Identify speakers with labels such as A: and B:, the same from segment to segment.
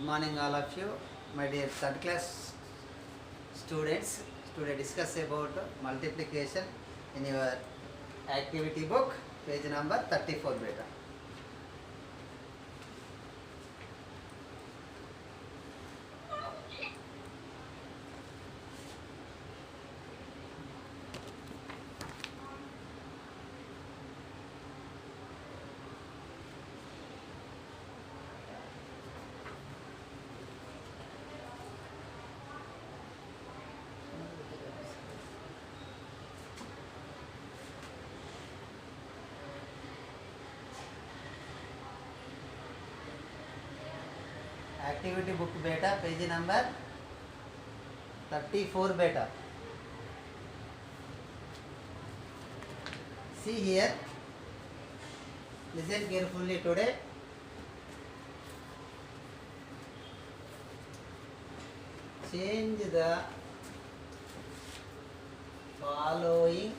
A: morning all of you, my dear third class students. Today discuss about multiplication in your activity book, page number 34 beta. Activity book beta, page number 34 beta. See here, listen carefully today. Change the following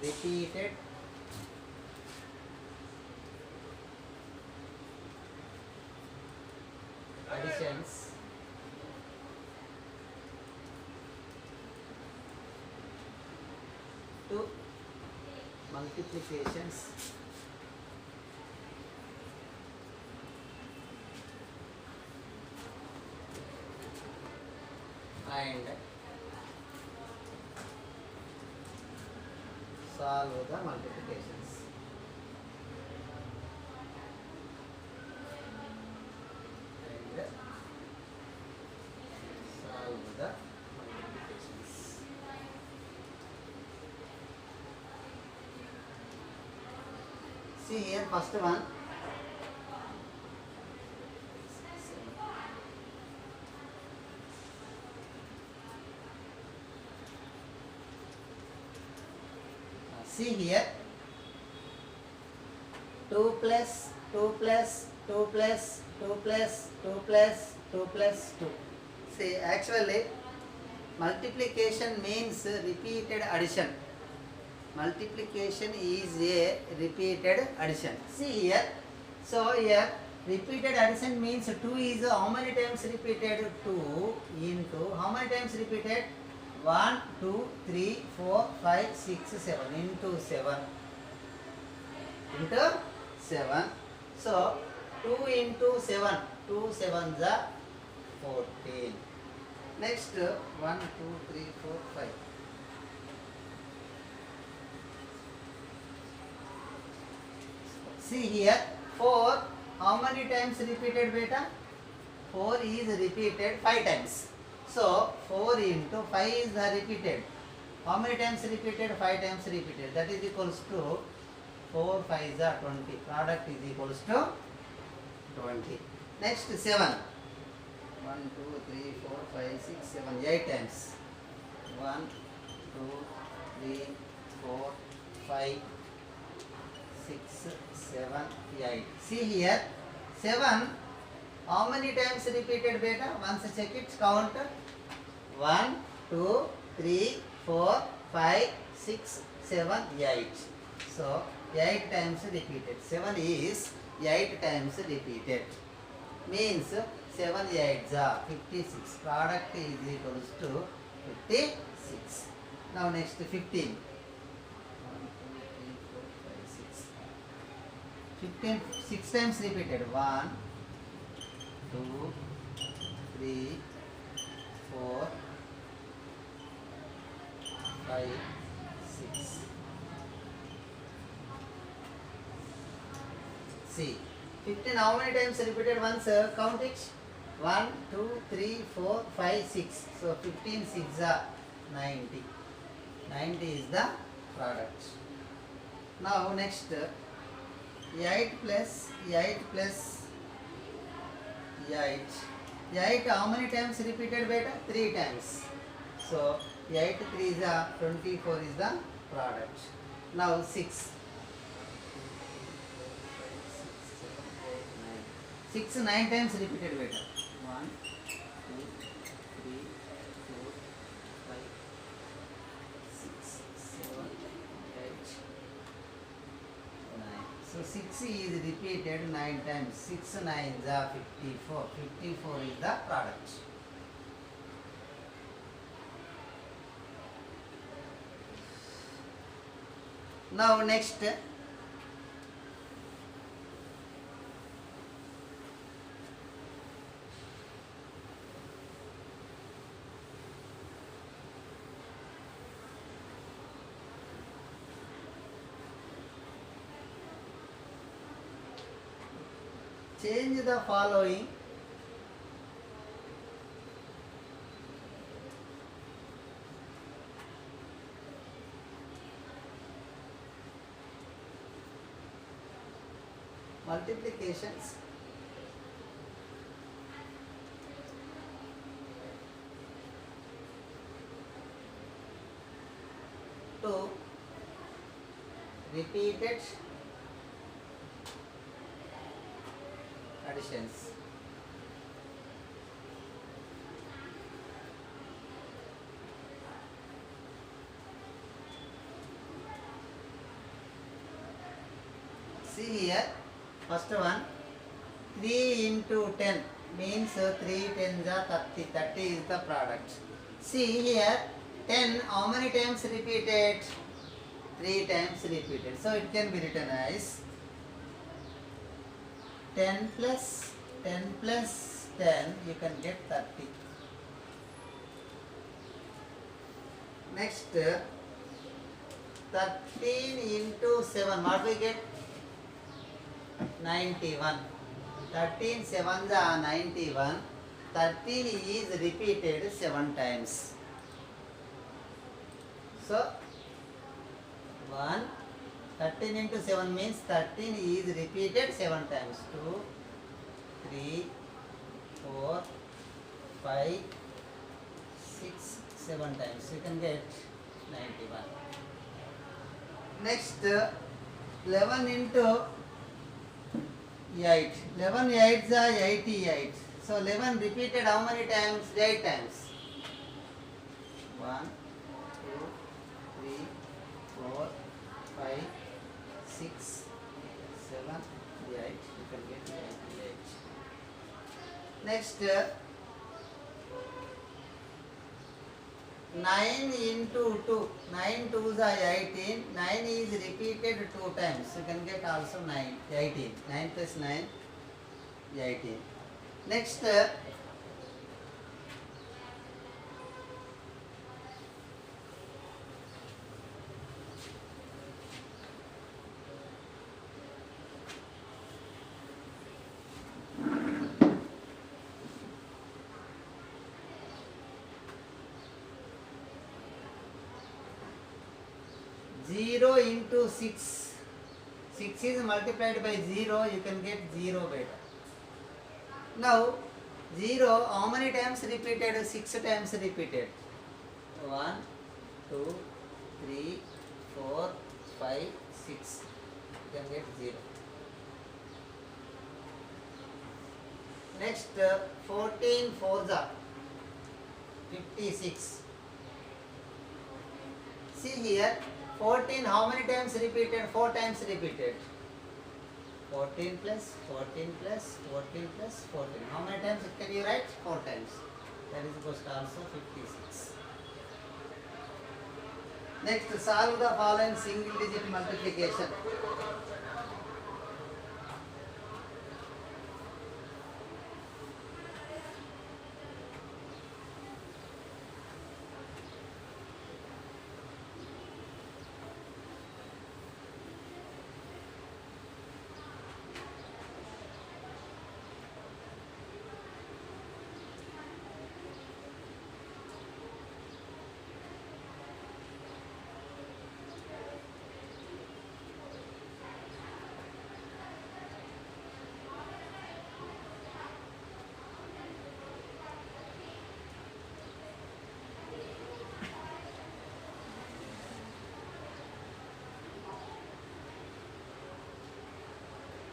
A: repeated additions to multiplications and solve the multiplications. And solve the multiplications. See here, first one. See here, 2 plus 2 plus 2 plus 2 plus 2 plus 2 plus 2. See, actually multiplication means repeated addition. Multiplication is a repeated addition. See here, so here repeated addition means 2 is how many times repeated? 2 into how many times repeated? 1, 2, 3, 4, 5, 6, 7 into 7 into 7. So 2 into 7, 2 sevens are 14. Next 1, 2, 3, 4, 5. See here, 4 how many times repeated beta? 4 is repeated 5 times. So 4 into 5 is repeated. How many times repeated? 5 times repeated. That is equals to 4 5s are 20. Product is equals to 20. Next 7. 1, 2, 3, 4, 5, 6, 7, 8 times. 1, 2, 3, 4, 5, 6, 7, 8. See here, 7 how many times repeated beta? Once check it, count. 1, 2, 3, 4, 5, 6, 7, 8. So 8 times repeated. 7 is 8 times repeated. Means 7 8s are 56. Product is equals to 56. Now next 15. 1, 2, 3, 4, 5, 6. 15 6 times repeated. 1, 2, 3, 4, 5, 6. See, 15 how many times repeated once? Count it. 1, 2, 3, 4, 5, 6. So 15 6 are 90. 90 is the product. Now next 8 plus 8 plus 8. 8 how many times repeated beta? 3 times. So 8 3 is the 24 is the product. Now 6. 6 9 times repeated beta. 1, 2, 3, 4, 5, 6, 7, 8, 9. So 6 is repeated 9 times. 6 9s are 54. 54 is the product. Now next, change the following multiplications to repeated additions. See here, first one, 3 into 10 means 3 tens are 30. 30 is the product. See here, 10 how many times repeated? 3 times repeated. So it can be written as 10 plus 10 plus 10, you can get 30. Next, 13 into 7, what we get? 91. 13 sevens are 91. 13 is repeated 7 times. So 1, 13 into 7 means 13 is repeated 7 times. 2, 3, 4, 5, 6, 7 times. You can get 91. Next, 11 into 8. 11 8s are 88. So 11 repeated how many times? 8 times. 1, 2, 3, 4, 5, 6, 7, 8. You can get 88. Next, 9 into 2. 9 2s are 18. 9 is repeated 2 times. You can get also 18. 9 plus 9, 18. Next, zero into 6. 6 is multiplied by 0, you can get 0 beta. Now 0 how many times repeated? 6 times repeated. 1, 2, 3, 4, 5, 6. You can get 0. Next, 14 4s are 56. See here, 14 how many times repeated? 4 times repeated. 14 plus 14 plus 14 plus 14. How many times can you write? 4 times. That is equals to also 56. Next, solve the following single digit multiplication.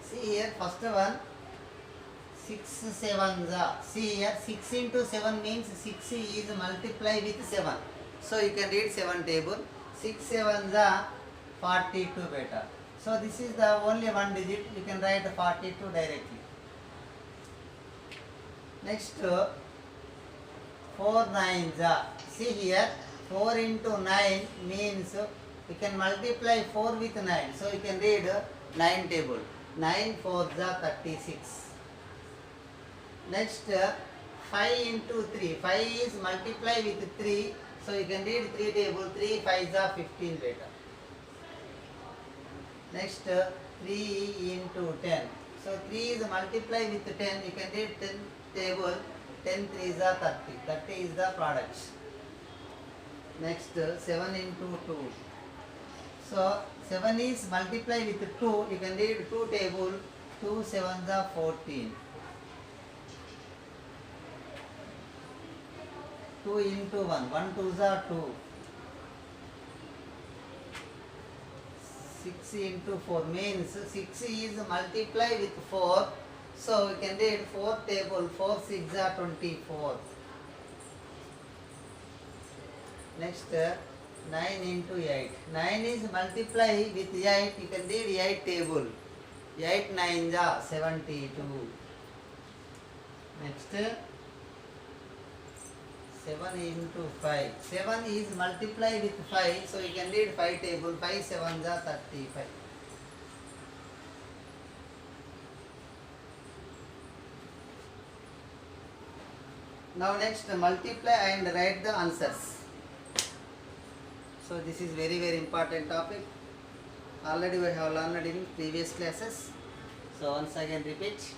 A: See here, first one, 6 sevens are. See here, 6 into 7 means 6 is multiply with 7. So you can read 7 table. 6 sevens are 42 beta. So this is the only one digit. You can write 42 directly. Next, 4 nines. See here, 4 into 9 means you can multiply 4 with 9. So you can read 9 table. 9 4 36. Next, 5 into 3. 5 is multiply with 3. So you can read 3 table. 3 5 15 beta. Next, 3 into 10. So 3 is multiply with 10. You can read 10 table. 10 3 is 30. 30 is the product. Next, 7 into 2. So 7 is multiply with 2. You can read 2 table. 2 7 14. 2 into 1. 1 2 2. 6 into 4 means 6 is multiply with 4. So we can read 4 table. 4 6 24. Next, 9 into 8. 9 is multiply with 8. You can read 8 table. 8 9 72. Next, 7 into 5. 7 is multiply with 5. So you can read 5 table. 5 7 35. Now next, multiply and write the answers. So this is very important topic. Already we have learned in previous classes. So once again repeat.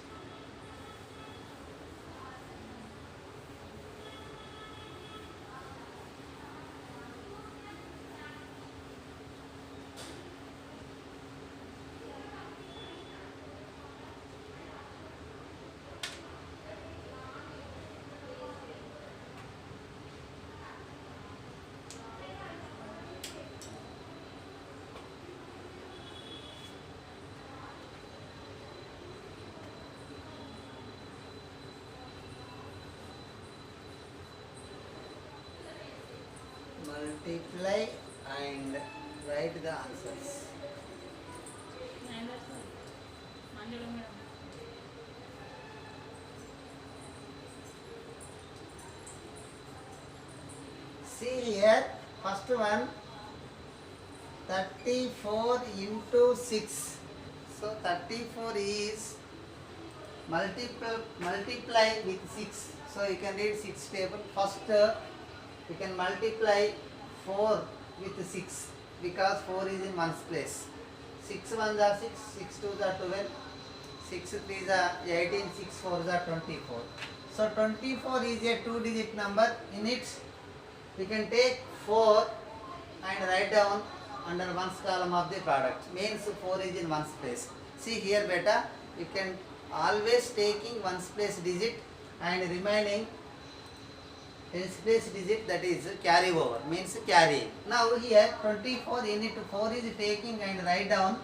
A: Multiply and write the answers. See here, first one, 34 into 6. So 34 is multiply with 6. So you can read 6 table. First, you can multiply 4 with 6 because 4 is in ones place. 6 1 are 6, 6 2 are 12, 6 3 are 18, 6 4 are 24. So 24 is a 2-digit number. In it, we can take 4 and write down under ones column of the product. Means 4 is in ones place. See here beta, you can always taking ones place digit and remaining tens place digit, that is carry over, means carrying. Now here 24 in it 4 is taking and write down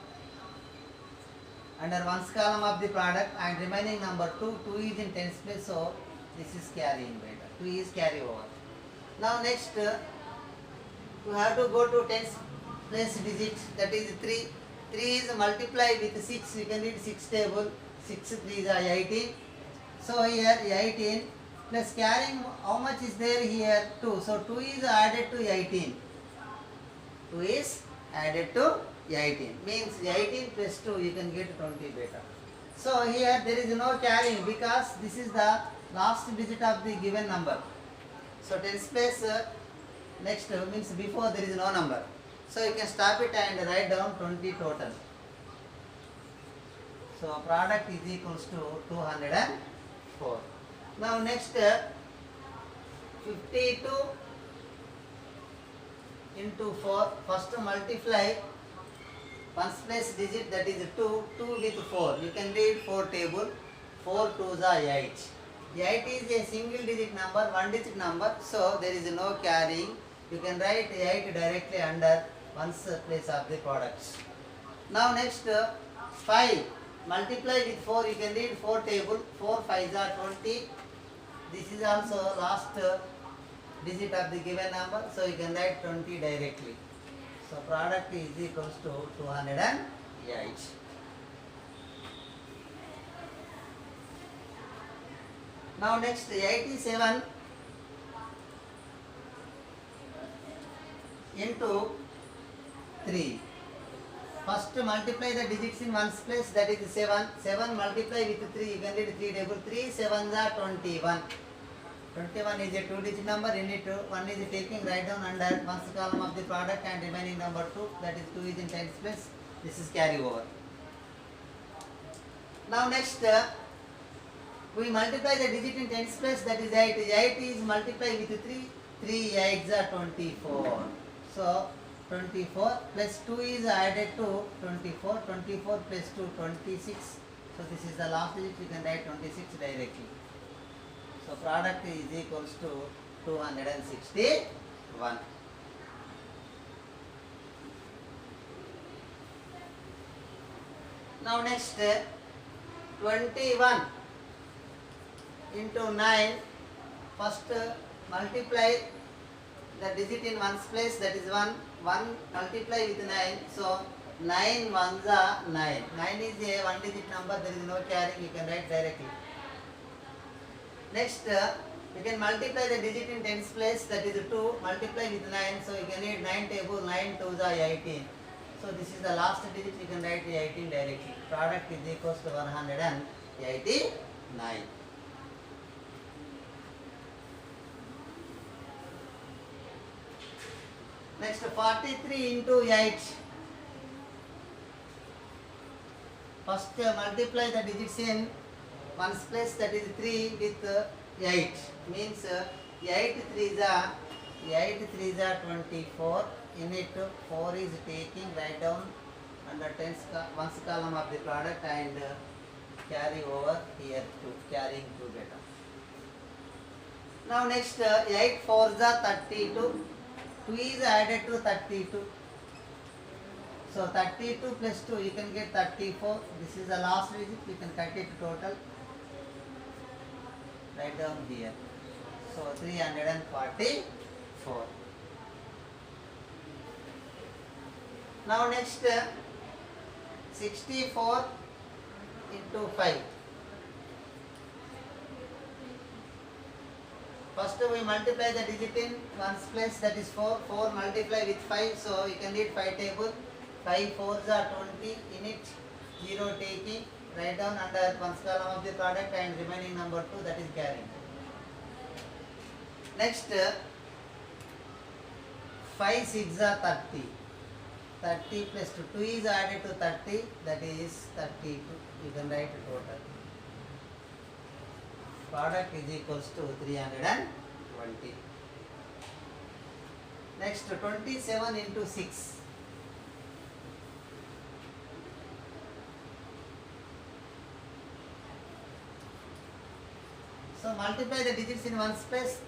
A: under ones column of the product and remaining number 2 is in tens place, so this is carrying beta. 2 is carry over. Now next, you have to go to tens place digit, that is 3. 3 is multiply with 6. You can read 6 table. 6 3 is 18. So here 18 plus carrying, how much is there here? 2. So 2 is added to 18. 2 is added to 18. Means 18 plus 2 you can get 20 beta. So here there is no carrying because this is the last digit of the given number. So tens place next means before there is no number. So you can stop it and write down 20 total. So product is equals to 204. Now next, 52 into 4. First multiply ones place digit, that is 2 with 4. You can read 4 table. 4 2s are 8. 8 is a single digit number, 1 digit number. So there is no carrying. You can write 8 directly under ones place of the products. Now next, 5 multiply with 4. You can read 4 table. 4 5s are 20. This is also last digit of the given number. So you can write 20 directly. So product is equals to 204. 8. Now next 87 into 3. First multiply the digits in ones place, that is 7. 7 multiply with 3, you can read 3 table. 3 7s are 21. 21 is a 2-digit number, in it 1 is taking, write down under ones column of the product and remaining number 2, that is 2 is in tens place. This is carry over. Now next we multiply the digit in tens place, that is 8. 8 is multiplied with 3. 3 8s are 24. So 24 plus 2 is added to 24. 24 plus 2 26. So this is the last digit, you can write 26 directly. So product is equals to 261. Now next 21 into 9. First multiply the digit in ones place, that is 1. 1 multiply with 9. So 9 ones are 9. 9 is a 1-digit number, there is no carrying, you can write directly. Next you can multiply the digit in tens place, that is 2. Multiply with 9, so you can read 9 table, 9 2s are 18. So this is the last digit, you can write 18 directly. Product is equals to 189. Next 43 into 8. First multiply the digits in ones place, that is 3 with 8. Means 8 3s are 24. In it 4 is taking, write down under ones column of the product and carry over here to carrying 2 better. Now next 8 4s are 32. 2 is added to 32. So 32 plus 2, you can get 34. This is the last digit, you can cut it total. Write down here. So 344. Now next 64 into 5. First we multiply the digit in ones place, that is 4. 4 multiply with 5, so you can read 5 table. 5 4s are 20. In it 0 taking, write down under ones column of the product and remaining number 2, that is carrying. Next 5 6 are 30. 30 plus 2, 2 is added to 30, that is 32. You can write total. Product is equals to 320. Next 27 into 6. So multiply the digits in ones place,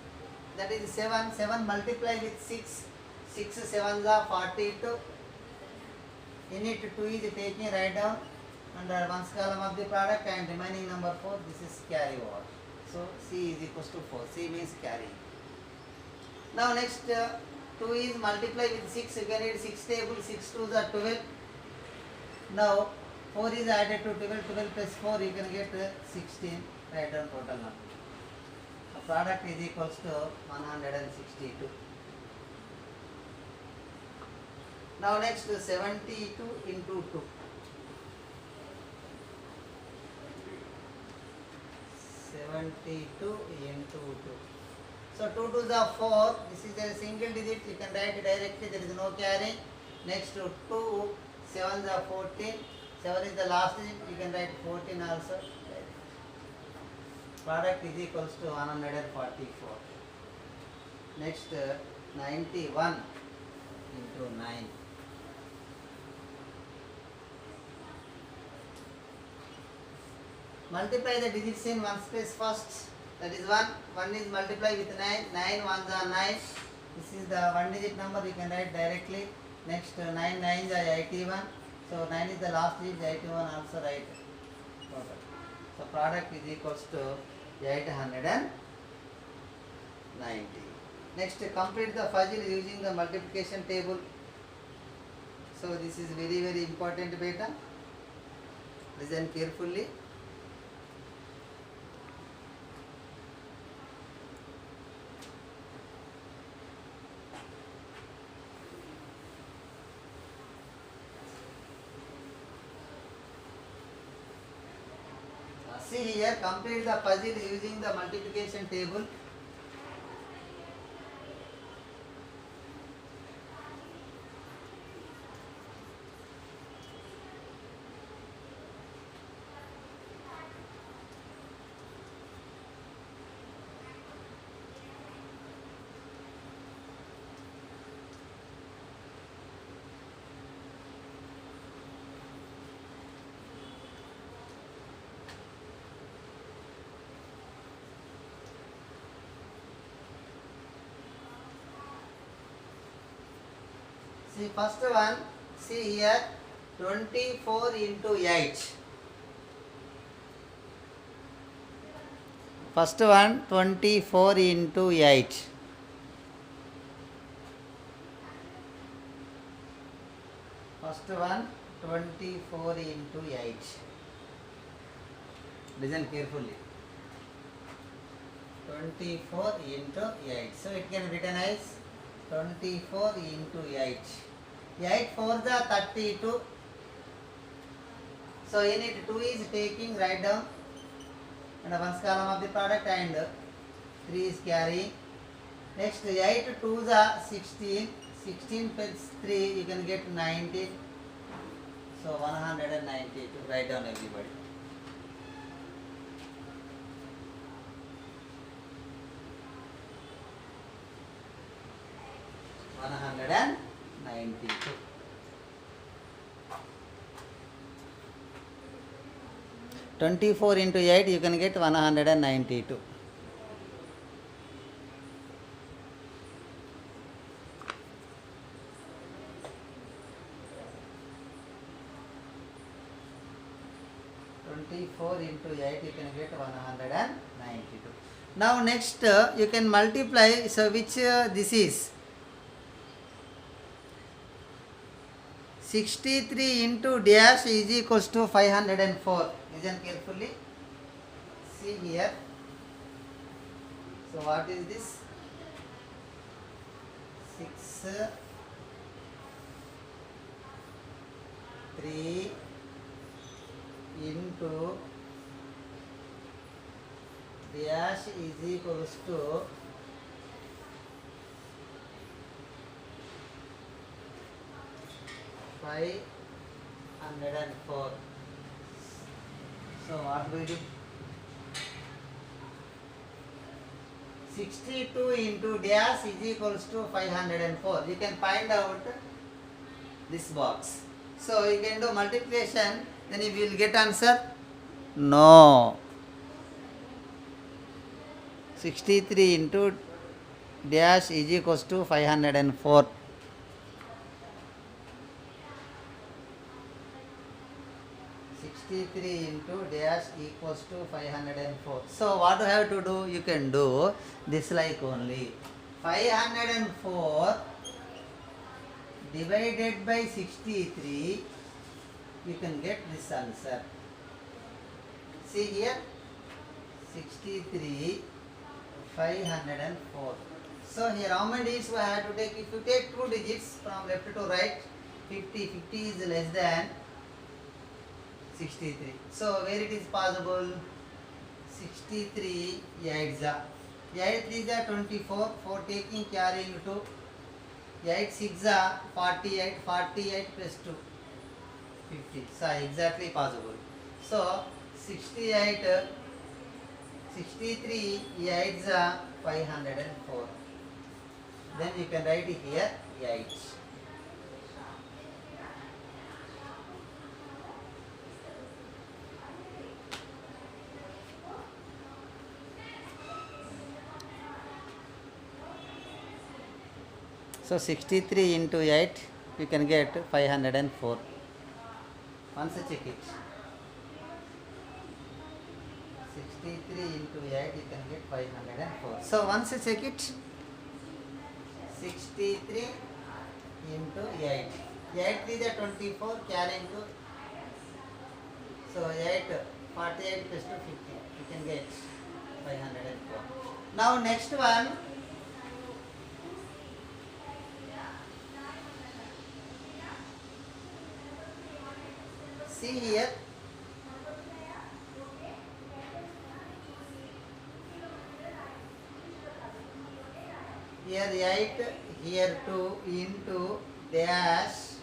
A: that is 7. 7 multiply with 6. 6 7s are 42. In it 2 is taking, write down under ones column of the product and remaining number 4, this is carry over. So C is equals to 4. C means carry. Now next 2 is multiply with 6, you can read 6 table. 6 2s are 12. Now 4 is added to 12. 12 plus 4, you can get 16. Write down total number. The product is equals to 162. Now next 72 into 2. 72 into 2. So 2 2s are 4. This is a single digit. You can write it directly. There is no carrying. Next to 2 7s are 14. 7 is the last digit. You can write 14 also. Product is equals to 144. Next 91 into 9. Multiply the digits in ones place first, that is 1. 1 is multiplied with 9. 9 ones are 9. This is the 1-digit number, you can write directly. Next 9 9s are 81. So 9 is the last digit, 81 also write total. So product is equals to 890. Next complete the puzzle using the multiplication table. So this is very important beta. Listen carefully. See here, complete the puzzle using the multiplication table. See first one, see here 24 into 8. First one 24 into 8. First one 24 into 8. Listen carefully. 24 into 8. So it can be written as 24 into 8. 8 for the 32. So in it 2 is taking, write down, and one's column of the product, and 3 is carrying. Next 8 to the 16. 16 plus 3 you can get 19. So 192. Write down everybody. $192. 24 into 8 you can get 192. Into 8 you can get 192. Now next you can multiply. So which this is 63 into dash is equals to 504. Listen carefully. See here. So what is this? 6 3 into dash is equals to 504. So what we do? 62 into dash is equals to 504. You can find out this box. So you can do multiplication, then you will get answer. No. 63 into dash is equals to 504. 63 into dash equals to 504. So what you have to do? You can do this like only. 504 divided by 63, you can get this answer. See here, 63, 504. So here how many digits we have to take? If you take 2 digits from left to right, 50, 50 is less than 63. So where it is possible? 63 8 8 3 24, 4 taking carrying 2, 8 6 48, 48 plus 2 50. So exactly possible. So 68 63 8 504. Then you can write it here 8. So 63 into 8 you can get 504. Once check it. 63 into 8 you can get 504. So once check it. 63 into 8. 8 is 24 carrying 2. So 8, 48 plus 2, 50. You can get 504. Now next one. See here. Here 8, here 2 into dash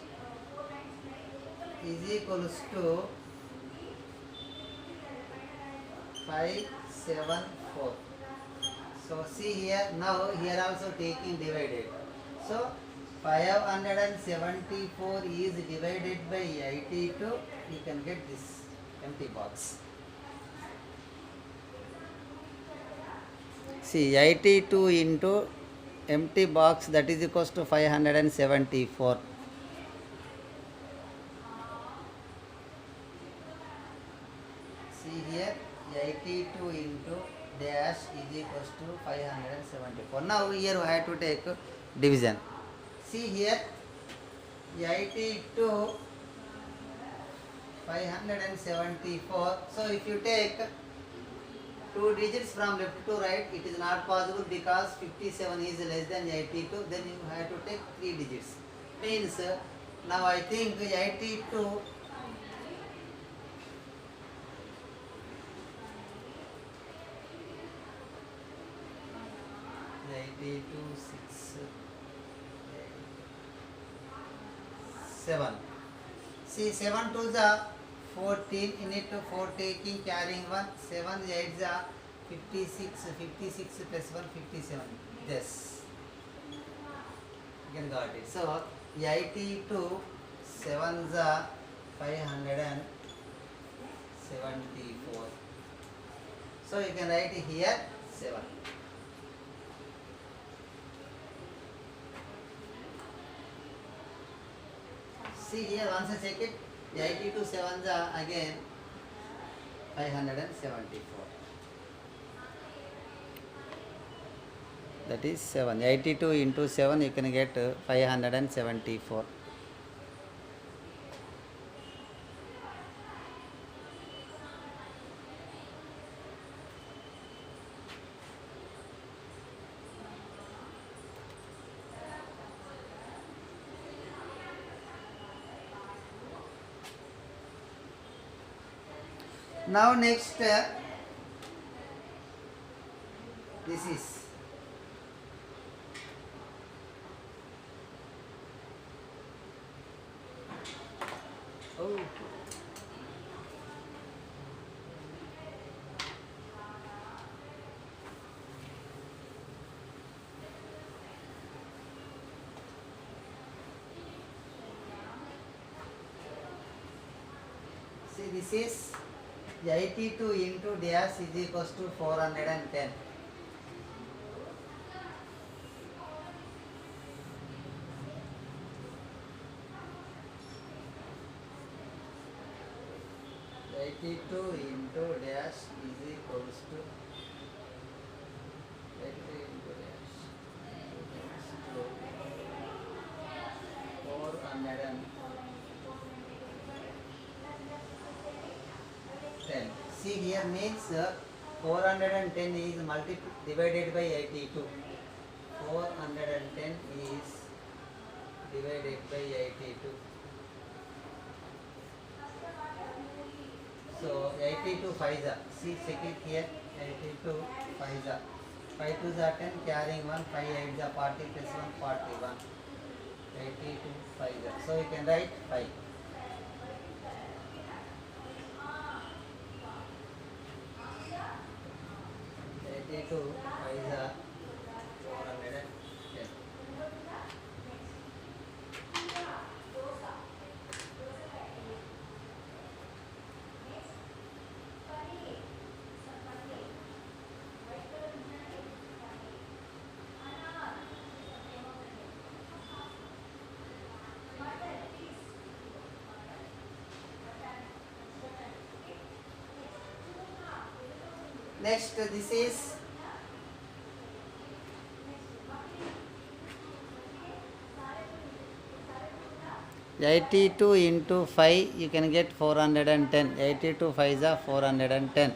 A: is equals to 574. So see here, now here also taking divided. So 574 is divided by 82. You can get this empty box. See 82 into empty box, that is equals to 574. See here 82 into dash is equals to 574. Now here we have to take division. See here 82 574. So if you take 2 digits from left to right, it is not possible because 57 is less than 82. Then you have to take 3 digits. Means now I think 82 6 7. See 7 to the 14, in it 4 taking carrying 1, 7 8 the 56, 56 plus 1 57. This you can got it. So 82 7 the 574. So you can write here 7. See here, once I check it, 82 7 the again 574. That is 7. 82 into 7 you can get 574. Now next this is see this is 82 into dash is equals to 410. Eighty-two into dash is equals to 82 into dash is equals to 410. See here means 410 is divided by 82. 410 is divided by 82. So 82 5 are. See check it here. 82 5 are. 5 2 are 10 carrying 1. 5 8 are 40 plus 1 41. 82 5 are. So you can write 5. 82 5 are 410. Next this is 82 into 5 you can get 410. 82 5s are 410.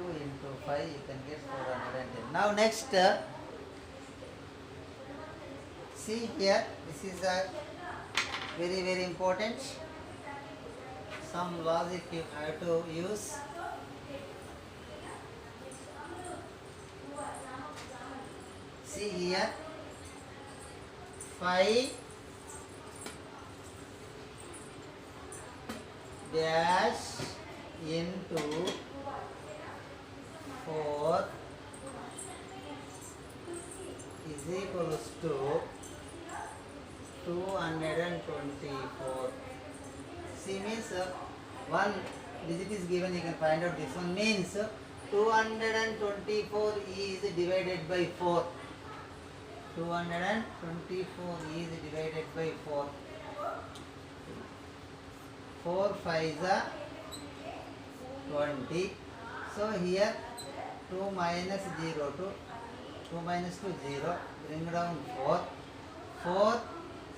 A: Into 5 you can get 410. Now next see here, this is a very important. Some logic you have to use. See here, 5 dash into 4 is equals to 224. See means one digit is given, you can find out this one. Means 224 is divided by 4. 224 is divided by 4. 4 5s are 20. So here 2 minus 0 to 2 minus 2 0. Bring down 4. 4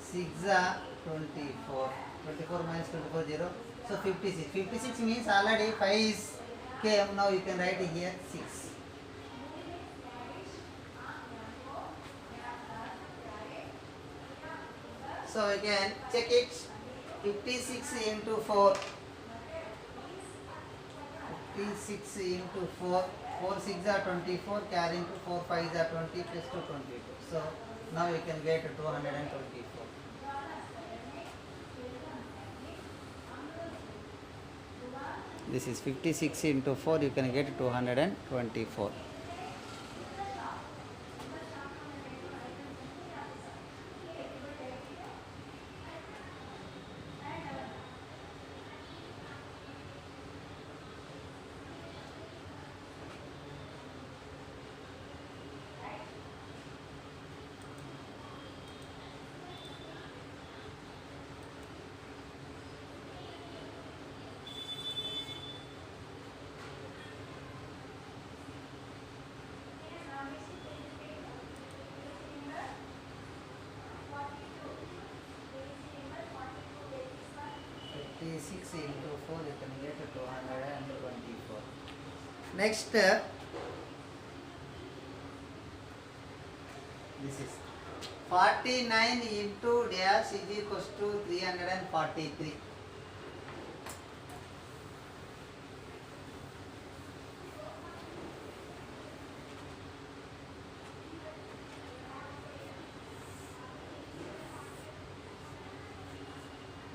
A: 6 are 24. 24 minus 24 0. So 56. 56 means already 5 is came. Now you can write here 6. So again check it. 56 into 4. 56 into 4. 4 6 are 24. Carrying to 4 5 are 20 plus 2 22. So now you can get 224. This is 56 into 4. You can get 224. Six into 4 you can get 224. Next this is 49 into dash is equals to 343.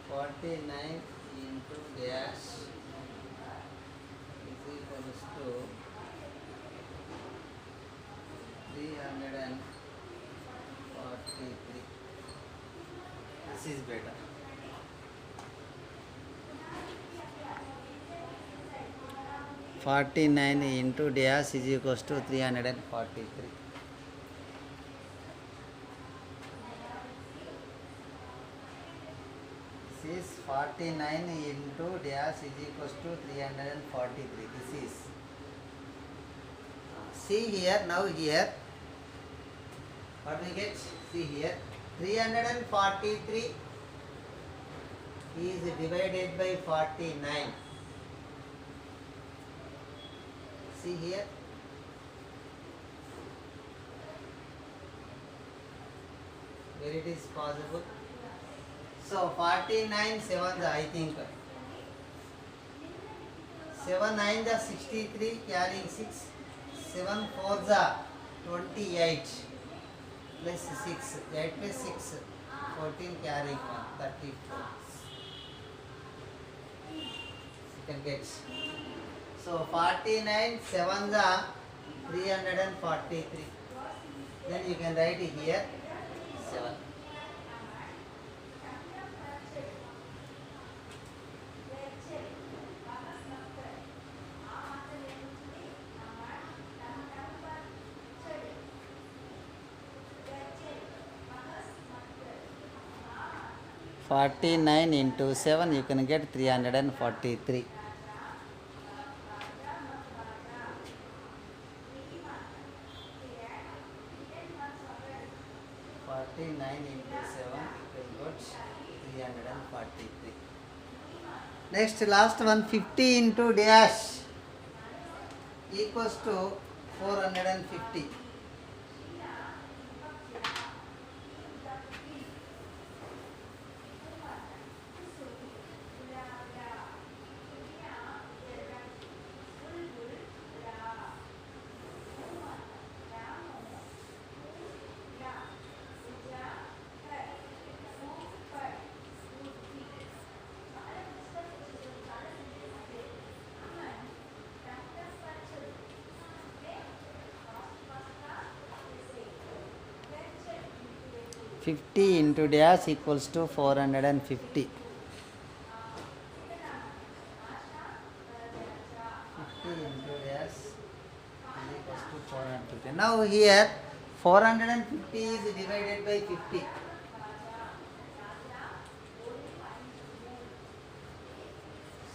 A: 49 into dash is equals to 343. This is better. (49) into dash is equals to 343. Is 49 into dash is equals to 343. This is see here. Now here what we get? See here 343 is divided by 49. See here where it is possible. So 49 7s I think 7 9s are 63 carrying 6. 7 4s are 28 plus 6. 8 plus 6 14 carrying 1 34. You can get. So 49 7s are 343. Then you can write here 7. (49) into 7 you can get 343. 9 into 7 equals 343. Next, last one, 50 into dash equals to 450. Fifty into dash equals to 450. 50 into dash is equals to 450. Now here 450 is divided by 50.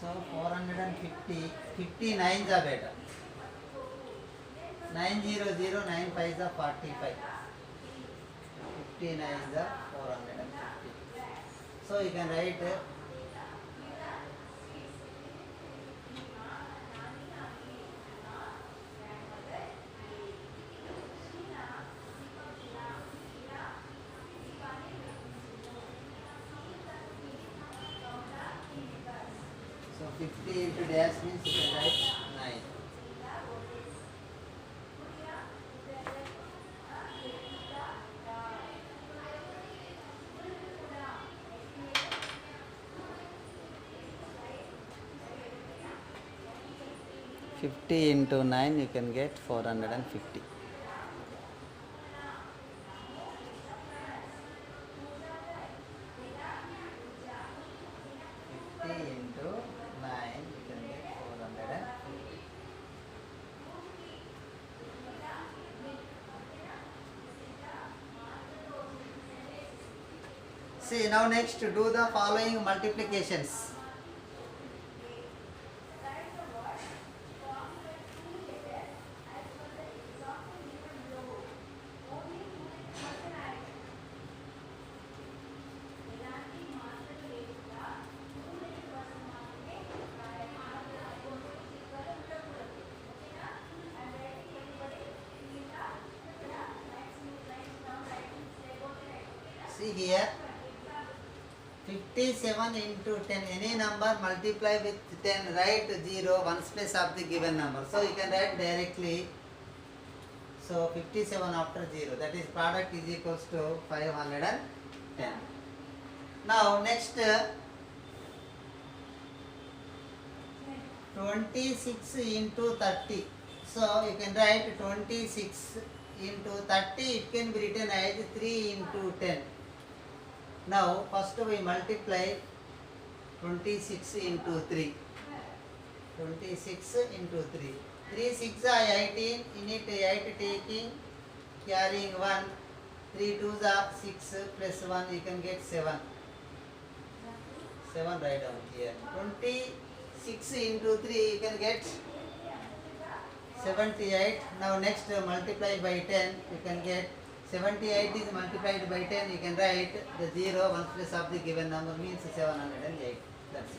A: So 450, 59s are better. 900, 9 5s are 45. 59 is the 450. So you can write 50 into dash means you can write 9. Fifty into 9 you can get 450. 50 into 9 you can get 450. See, now next do the following multiplications. See here, 57 into 10, any number multiply with 10, write 0 ones place of the given number. So you can write directly, so 57 after 0, that is product is equals to 510. Now next, 26 into 30. So you can write 26 into 30, it can be written as 3 into 10. Now first we multiply 26 into 3. 26 into 3. 3 6 are 18, in it 8 taking, carrying 1. 3 2s are 6 plus 1, you can get 7. 7 write down here. 26 into 3 you can get 78. Now next multiply by 10, you can get 78 is multiplied by 10, you can write the 0 1 place of the given number means 708. That's it.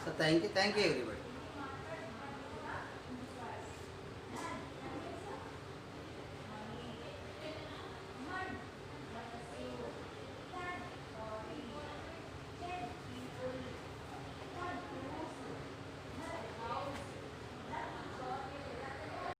A: So thank you everybody.